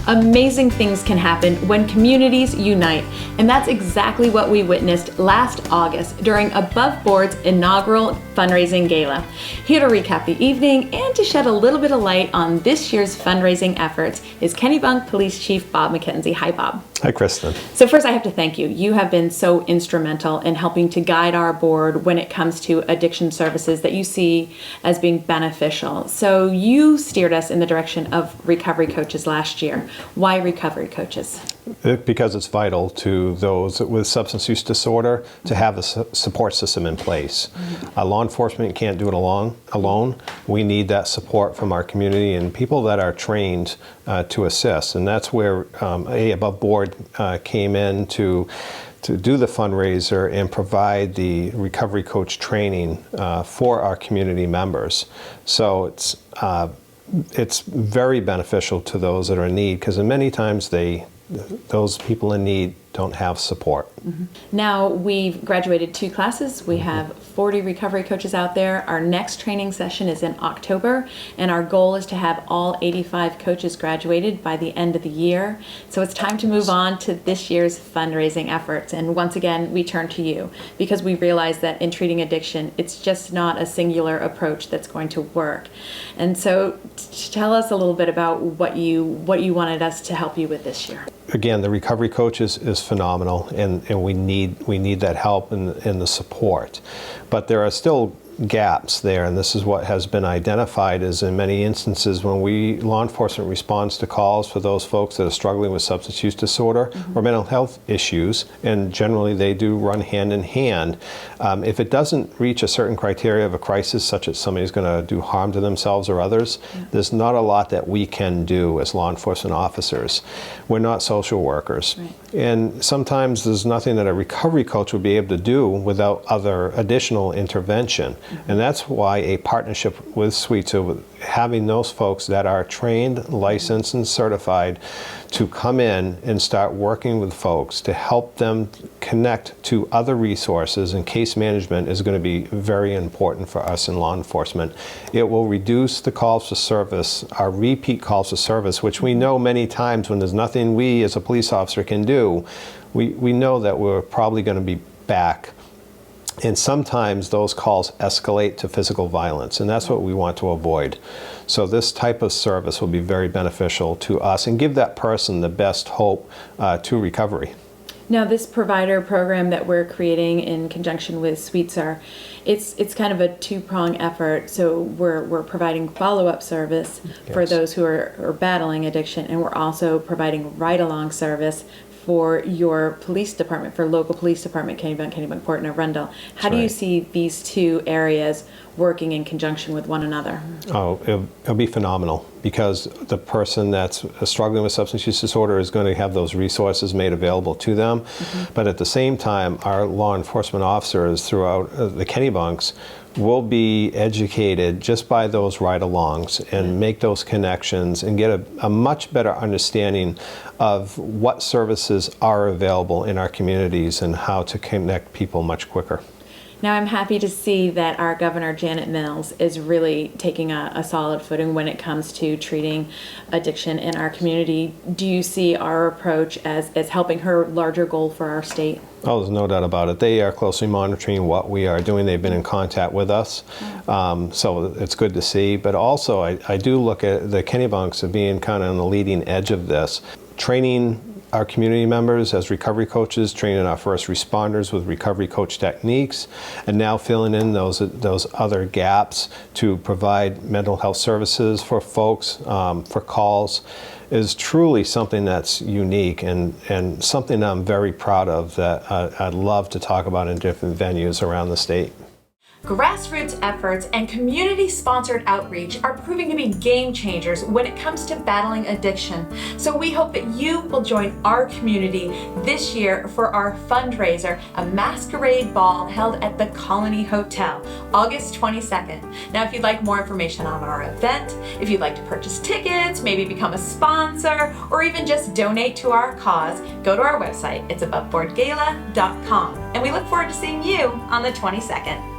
Amazing things can happen when communities unite, and that's exactly what we witnessed last August during Above Board's inaugural fundraising gala. Here to recap the evening and to shed a little bit of light on this year's fundraising efforts is Kennebunk Police Chief Bob MacKenzie. Hi, Bob. Hi, Kristen. So first, I have to thank you. You have been so instrumental in helping to guide our board when it comes to addiction services that you see as being beneficial. So you steered us in the direction of recovery coaches last year. Why recovery coaches? Because it's vital to those with substance use disorder to have a support system in place. Law enforcement can't do it alone. We need that support from our community and people that are trained to assist. And that's where Above Board came in to do the fundraiser and provide the recovery coach training for our community members. So it's very beneficial to those that are in need, because many times those people in need don't have support. Now, we've graduated 2 classes. We have 40 recovery coaches out there. Our next training session is in October, and our goal is to have all 85 coaches graduated by the end of the year. So it's time to move on to this year's fundraising efforts. And once again, we turn to you, because we realize that in treating addiction, it's just not a singular approach that's going to work. And so tell us a little bit about what you wanted us to help you with this year. Again, the recovery coaches is phenomenal, and we need that help and the support. But there are still gaps there, and this is what has been identified, is in many instances when law enforcement responds to calls for those folks that are struggling with substance use disorder or mental health issues, and generally they do run hand in hand. If it doesn't reach a certain criteria of a crisis, such as somebody's going to do harm to themselves or others, there's not a lot that we can do as law enforcement officers. We're not social workers. And sometimes there's nothing that a recovery coach would be able to do without other additional intervention. And that's why a partnership with SWEETSA, having those folks that are trained, licensed, and certified to come in and start working with folks to help them connect to other resources, and case management is going to be very important for us in law enforcement. It will reduce the calls for service, our repeat calls for service, which we know many times when there's nothing we as a police officer can do, we know that we're probably going to be back. And sometimes those calls escalate to physical violence, and that's what we want to avoid. So this type of service will be very beneficial to us and give that person the best hope to recovery. Now, this provider program that we're creating in conjunction with SWEETSA, it's kind of a 2-prong effort. So we're providing follow-up service for those who are battling addiction, and we're also providing ride-along service for your police department, for local police department, Kennebunk, Port, and Arundel. How do you see these 2 areas working in conjunction with one another? Oh, it'll be phenomenal, because the person that's struggling with substance use disorder is going to have those resources made available to them. But at the same time, our law enforcement officers throughout the Kennebunks will be educated just by those ride-alongs and make those connections and get a much better understanding of what services are available in our communities and how to connect people much quicker. Now, I'm happy to see that our Governor, Janet Mills, is really taking a solid footing when it comes to treating addiction in our community. Do you see our approach as helping her larger goal for our state? Oh, there's no doubt about it. They are closely monitoring what we are doing. They've been in contact with us, so it's good to see. But also, I do look at the Kennebunks as being kind of on the leading edge of this, training our community members as recovery coaches, training our first responders with recovery coach techniques, and now filling in those other gaps to provide mental health services for folks, for calls, is truly something that's unique and something I'm very proud of, that I'd love to talk about in different venues around the state. Grassroots efforts and community-sponsored outreach are proving to be game changers when it comes to battling addiction. So we hope that you will join our community this year for our fundraiser, a masquerade ball held at the Colony Hotel, August 22nd. Now, if you'd like more information on our event, if you'd like to purchase tickets, maybe become a sponsor, or even just donate to our cause, go to our website. It's aboveboardgala.com. And we look forward to seeing you on the 22nd.